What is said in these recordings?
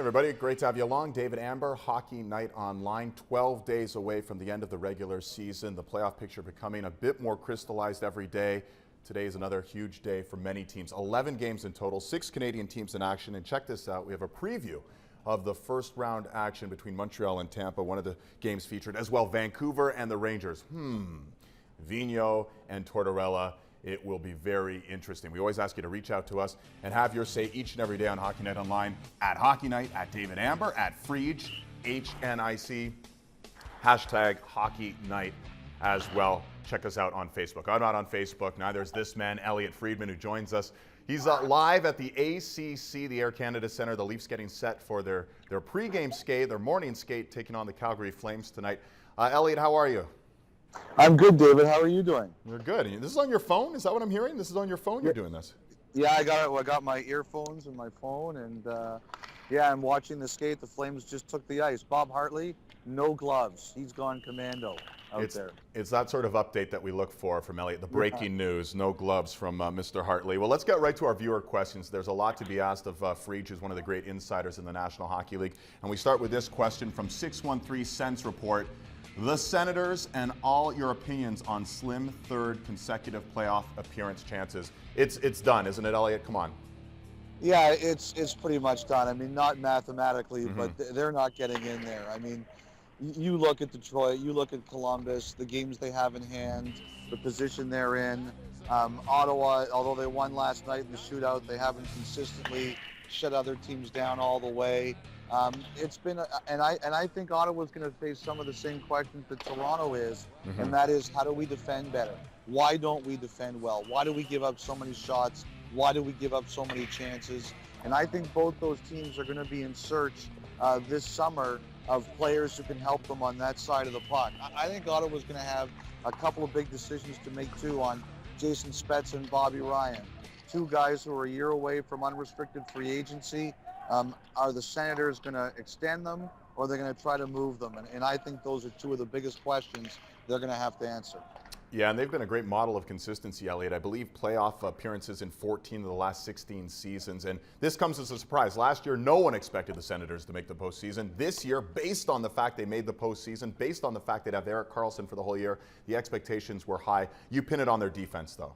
Everybody, great to have you along. David Amber, Hockey Night Online, 12 days away from the end of the regular season. The playoff picture becoming a bit more crystallized every day. Today is another huge day for many teams. 11 games in total, 6 Canadian teams in action. And check this out, we have a preview of the first round action between Montreal and Tampa. One of the games featured as well, Vancouver and the Rangers. Vigneault and Tortorella. It will be very interesting. We always ask you to reach out to us and have your say each and every day on Hockey Night Online, at Hockey Night, at David Amber, at Friedge, HNIC, hashtag Hockey Night as well. Check us out on Facebook. I'm not on Facebook. Neither is this man, Elliotte Friedman, who joins us. He's live at the ACC, the Air Canada Centre. The Leafs getting set for their pregame skate, their morning skate, taking on the Calgary Flames tonight. Elliotte, how are you? I'm good, David. How are you doing? You're good. This is on your phone? Is that what I'm hearing? This is on your phone? You're doing this? Yeah, I got my earphones and my phone, and yeah, I'm watching the skate. The Flames just took the ice. Bob Hartley, no gloves. He's gone commando out there. It's that sort of update that we look for from Elliotte, the breaking news, no gloves from Mr. Hartley. Well, let's get right to our viewer questions. There's a lot to be asked of Friedge, who's one of the great insiders in the National Hockey League. And we start with this question from 613 Sens Report. The Senators and all your opinions on slim third consecutive playoff appearance chances. It's done, isn't it, Elliotte? Come on. Yeah, it's pretty much done. I mean, not mathematically, but they're not getting in there. I mean, you look at Detroit, you look at Columbus, the games they have in hand, the position they're in. Ottawa, although they won last night in the shootout, they haven't consistently shut other teams down all the way. It's been, and I think Ottawa's going to face some of the same questions that Toronto is, and that is, how do we defend better? Why don't we defend well? Why do we give up so many shots? Why do we give up so many chances? And I think both those teams are going to be in search this summer of players who can help them on that side of the puck. I think Ottawa's going to have a couple of big decisions to make too on Jason Spezza and Bobby Ryan, two guys who are a year away from unrestricted free agency. Are the Senators going to extend them, or are they going to try to move them? And I think those are two of the biggest questions they're going to have to answer. Yeah, and they've been a great model of consistency, Elliotte. I believe playoff appearances in 14 of the last 16 seasons. And this comes as a surprise. Last year, no one expected the Senators to make the postseason. This year, based on the fact they made the postseason, based on the fact they'd have Erik Karlsson for the whole year, the expectations were high. You pin it on their defense, though.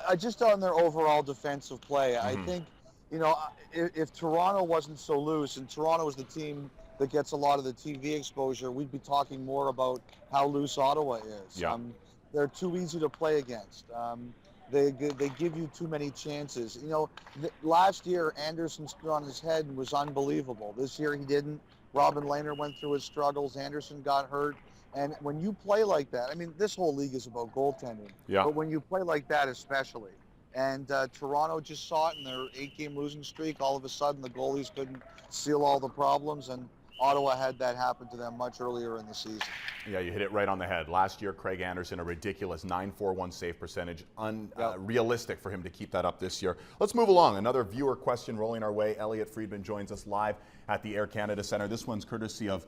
I just on their overall defensive play. I think, you know, if Toronto wasn't so loose, and Toronto is the team that gets a lot of the TV exposure, we'd be talking more about how loose Ottawa is. Yeah. They're too easy to play against. They give you too many chances. You know, last year Anderson stood on his head and was unbelievable. This year he didn't. Robin Lehner went through his struggles. Anderson got hurt. And when you play like that, I mean, this whole league is about goaltending. Yeah. But when you play like that especially, and Toronto just saw it in their 8-game losing streak. All of a sudden, the goalies couldn't seal all the problems, and Ottawa had that happen to them much earlier in the season. Yeah, you hit it right on the head. Last year, Craig Anderson, a ridiculous .941 save percentage. Unrealistic for him to keep that up this year. Let's move along. Another viewer question rolling our way. Elliotte Friedman joins us live at the Air Canada Centre. This one's courtesy of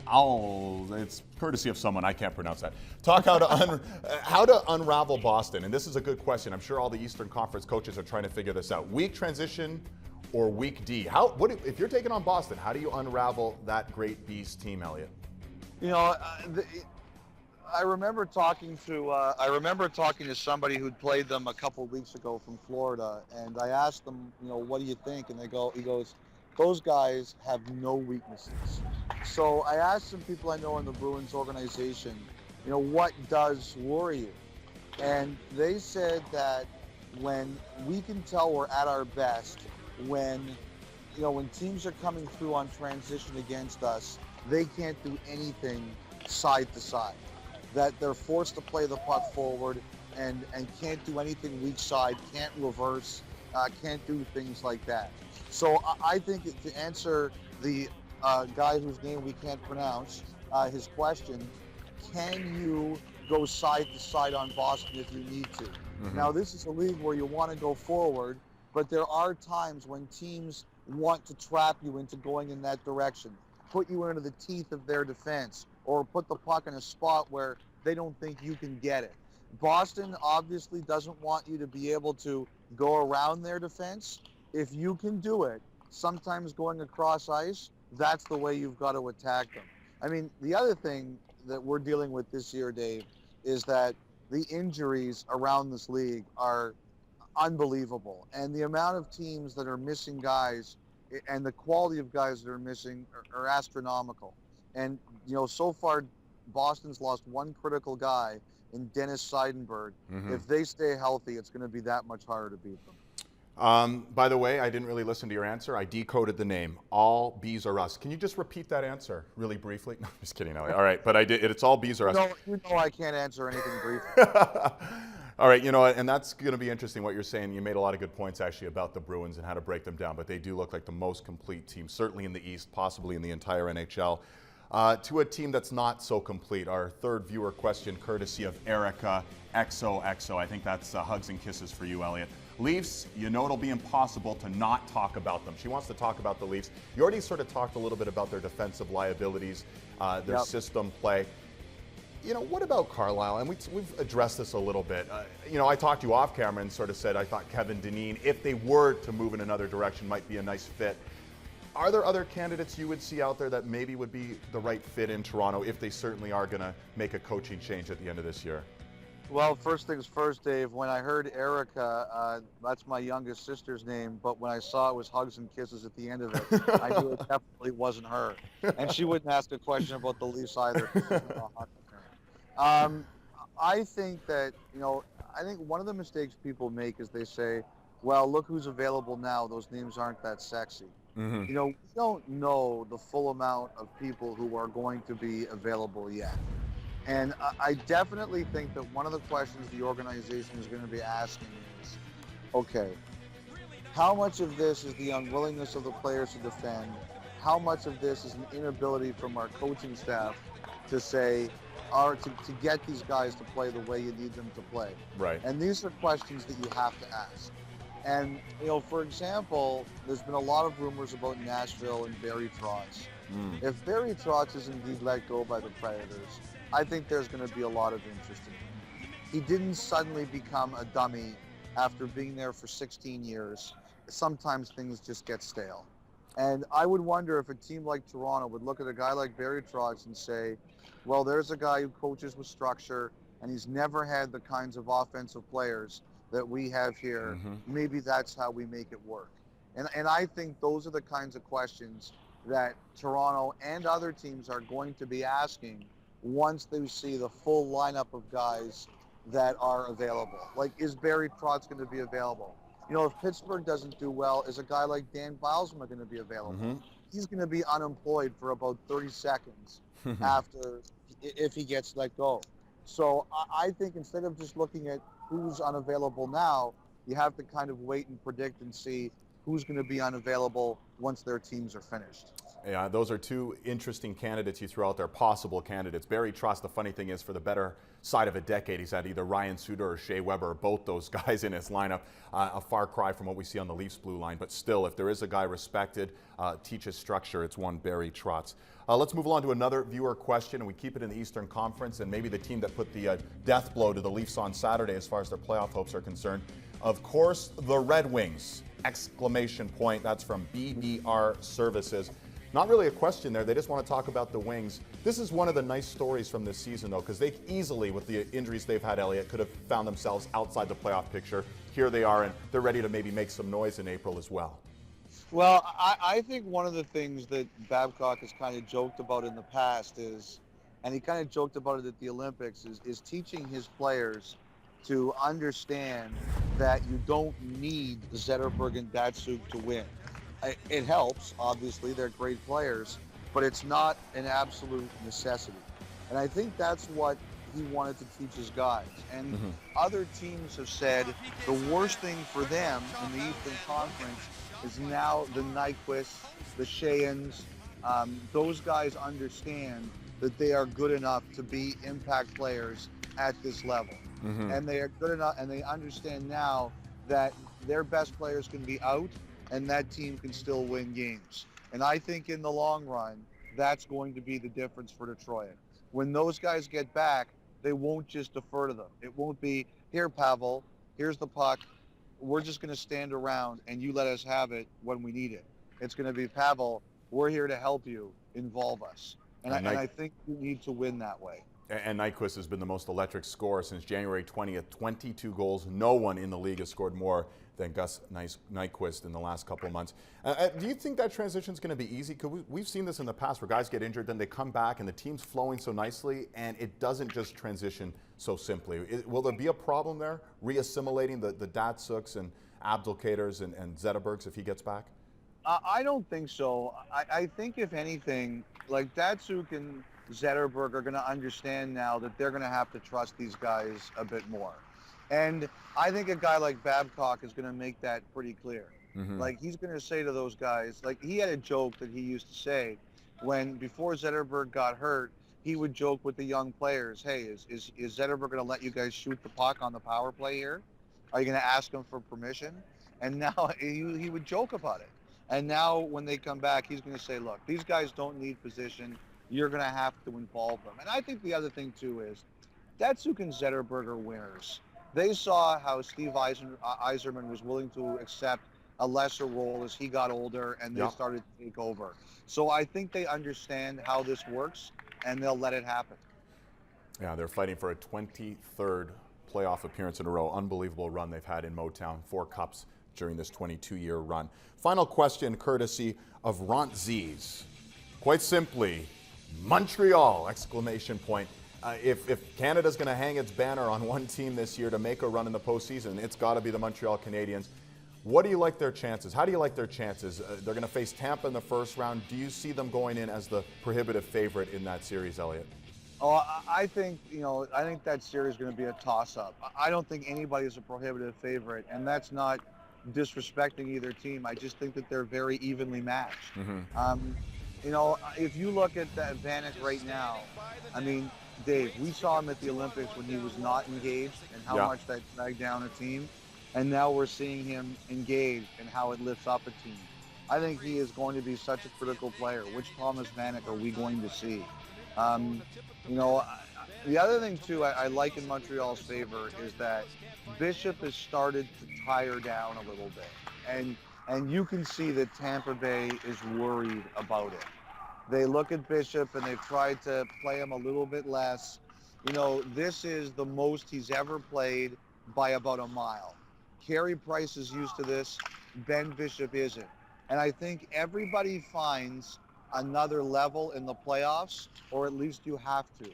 it's courtesy of someone, I can't pronounce that. Talk how to unravel Boston. And this is a good question. I'm sure all the Eastern Conference coaches are trying to figure this out. Weak transition or weak D? If you're taking on Boston, how do you unravel that great Beast team, Elliotte? You know, I remember talking to somebody who'd played them a couple of weeks ago from Florida, and I asked them, you know, what do you think? And he goes, those guys have no weaknesses. So I asked some people I know in the Bruins organization, you know, what does worry you? And they said that when we can tell we're at our best, when teams are coming through on transition against us, they can't do anything side to side. That they're forced to play the puck forward and can't do anything weak side, can't reverse, can't do things like that. So I think to answer the guy whose name we can't pronounce, his question, can you go side to side on Boston if you need to? Now, this is a league where you want to go forward, but there are times when teams want to trap you into going in that direction, put you into the teeth of their defense, or put the puck in a spot where they don't think you can get it. Boston obviously doesn't want you to be able to go around their defense. If you can do it, sometimes going across ice, that's the way you've got to attack them. I mean, the other thing that we're dealing with this year, Dave, is that the injuries around this league are unbelievable. And the amount of teams that are missing guys and the quality of guys that are missing are astronomical. And, so far, Boston's lost one critical guy in Dennis Seidenberg. If they stay healthy, it's going to be that much harder to beat them. By the way, I didn't really listen to your answer. I decoded the name. All bees are us. Can you just repeat that answer really briefly? No, I'm just kidding, Elliot. All right, but I did. It's all bees are us. You know I can't answer anything briefly. All right, and that's going to be interesting what you're saying. You made a lot of good points actually about the Bruins and how to break them down, but they do look like the most complete team, certainly in the East, possibly in the entire NHL. To a team that's not so complete, our third viewer question, courtesy of Erica XOXO. I think that's hugs and kisses for you, Elliot. Leafs, it'll be impossible to not talk about them. She wants to talk about the Leafs. You already sort of talked a little bit about their defensive liabilities, their system play. What about Carlisle? And we've addressed this a little bit. I talked to you off camera and sort of said I thought Kevin Dineen, if they were to move in another direction, might be a nice fit. Are there other candidates you would see out there that maybe would be the right fit in Toronto if they certainly are going to make a coaching change at the end of this year? Well, first things first, Dave, when I heard Erica, that's my youngest sister's name, but when I saw it was hugs and kisses at the end of it, I knew it definitely wasn't her. And she wouldn't ask a question about the Leafs either. I think that, I think one of the mistakes people make is they say, well, look who's available now. Those names aren't that sexy. We don't know the full amount of people who are going to be available yet. And I definitely think that one of the questions the organization is going to be asking is, okay, how much of this is the unwillingness of the players to defend? How much of this is an inability from our coaching staff to say, or to get these guys to play the way you need them to play? Right. And these are questions that you have to ask. And, for example, there's been a lot of rumors about Nashville and Barry Trotz. If Barry Trotz is indeed let go by the Predators, I think there's going to be a lot of interest in him. He didn't suddenly become a dummy after being there for 16 years. Sometimes things just get stale. And I would wonder if a team like Toronto would look at a guy like Barry Trotz and say, well, there's a guy who coaches with structure, and he's never had the kinds of offensive players that we have here. Maybe that's how we make it work. And I think those are the kinds of questions that Toronto and other teams are going to be asking once they see the full lineup of guys that are available. Like, is Barry Trotz going to be available? If Pittsburgh doesn't do well, is a guy like Dan Bylsma going to be available? He's going to be unemployed for about 30 seconds if he gets let go. So I think instead of just looking at who's unavailable now, you have to kind of wait and predict and see who's going to be unavailable once their teams are finished. Yeah, those are two interesting candidates you threw out there, possible candidates. Barry Trotz, the funny thing is, for the better side of a decade, he's had either Ryan Suter or Shea Weber, or both those guys in his lineup. A far cry from what we see on the Leafs blue line, but still, if there is a guy respected, teaches structure, it's one Barry Trotz. Let's move on to another viewer question, and we keep it in the Eastern Conference, and maybe the team that put the death blow to the Leafs on Saturday as far as their playoff hopes are concerned. Of course, the Red Wings! Exclamation point. That's from BDR Services. Not really a question there. They just want to talk about the Wings. This is one of the nice stories from this season, though, because they easily, with the injuries they've had, Elliot, could have found themselves outside the playoff picture. Here they are, and they're ready to maybe make some noise in April as well. Well, I think one of the things that Babcock has kind of joked about in the past is, and he kind of joked about it at the Olympics, is teaching his players to understand that you don't need Zetterberg and Datsuk to win. It helps, obviously, they're great players, but it's not an absolute necessity. And I think that's what he wanted to teach his guys. And other teams have said the worst thing for them in the Eastern Conference is now the Nyquists, the Sheahans. Those guys understand that they are good enough to be impact players at this level. And they are good enough, and they understand now that their best players can be out and that team can still win games. And I think in the long run, that's going to be the difference for Detroit. When those guys get back, they won't just defer to them. It won't be, here, Pavel, here's the puck. We're just going to stand around and you let us have it when we need it. It's going to be, Pavel, we're here to help you. Involve us. And I think you need to win that way. And Nyquist has been the most electric scorer since January 20th, 22 goals. No one in the league has scored more than Gus Nyquist in the last couple of months. Do you think that transition is going to be easy? Because we've seen this in the past where guys get injured, then they come back and the team's flowing so nicely, and it doesn't just transition so simply. Will there be a problem there, re-assimilating the Datsuks and Abdelkaders and Zetterbergs if he gets back? I don't think so. I think, if anything, like Datsuk and Zetterberg are going to understand now that they're going to have to trust these guys a bit more. And I think a guy like Babcock is going to make that pretty clear. Like, he's going to say to those guys, like, he had a joke that he used to say when, before Zetterberg got hurt, he would joke with the young players, hey, is Zetterberg going to let you guys shoot the puck on the power play here? Are you going to ask him for permission? And now he would joke about it. And now when they come back, he's going to say, look, these guys don't need position. You're going to have to involve them. And I think the other thing, too, is Datsuk and Zetterberg are winners. They saw how Steve Yzerman was willing to accept a lesser role as he got older, and they started to take over. So I think they understand how this works, and they'll let it happen. Yeah, they're fighting for a 23rd playoff appearance in a row. Unbelievable run they've had in Motown. 4 cups during this 22-year run. Final question, courtesy of Ront Z's. Quite simply, Montreal! Exclamation point. If Canada's going to hang its banner on one team this year to make a run in the postseason, it's got to be the Montreal Canadiens. What do you like their chances? How do you like their chances? They're going to face Tampa in the first round. Do you see them going in as the prohibitive favorite in that series, Elliotte? Oh, I think that series is going to be a toss-up. I don't think anybody's a prohibitive favorite, and that's not disrespecting either team. I just think that they're very evenly matched. If you look at that Vanek right now, I mean, Dave, we saw him at the Olympics when he was not engaged and how much that dragged down a team. And now we're seeing him engaged and how it lifts up a team. I think he is going to be such a critical player. Which Thomas Vanek are we going to see? The other thing, too, I like in Montreal's favor is that Bishop has started to tire down a little bit. And you can see that Tampa Bay is worried about it. They look at Bishop and they've tried to play him a little bit less. This is the most he's ever played by about a mile. Carey Price is used to this. Ben Bishop isn't. And I think everybody finds another level in the playoffs, or at least you have to.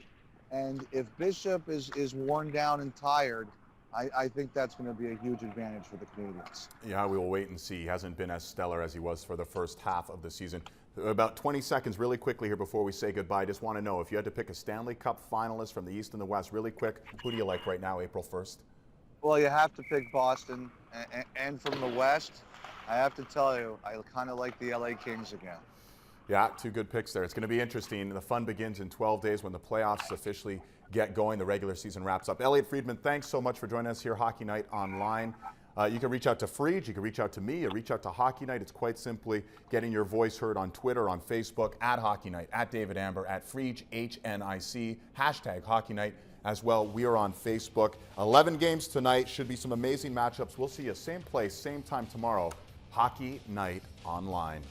And if Bishop is worn down and tired, I think that's going to be a huge advantage for the Canadiens. Yeah, we will wait and see. He hasn't been as stellar as he was for the first half of the season. About 20 seconds really quickly here before we say goodbye. Just want to know, if you had to pick a Stanley Cup finalist from the East and the West really quick, who do you like right now, April 1st? Well, you have to pick Boston. And from the West, I have to tell you, I kind of like the LA Kings again. Yeah, 2 good picks there. It's going to be interesting. The fun begins in 12 days when the playoffs officially get going. The regular season wraps up. Elliotte Friedman, thanks so much for joining us here, Hockey Night Online. You can reach out to Friedge, you can reach out to me, you reach out to Hockey Night. It's quite simply getting your voice heard on Twitter, on Facebook, at Hockey Night, at David Amber, at Friedge, HNIC, hashtag Hockey Night as well. We are on Facebook. 11 games tonight, should be some amazing matchups. We'll see you same place, same time tomorrow. Hockey Night Online.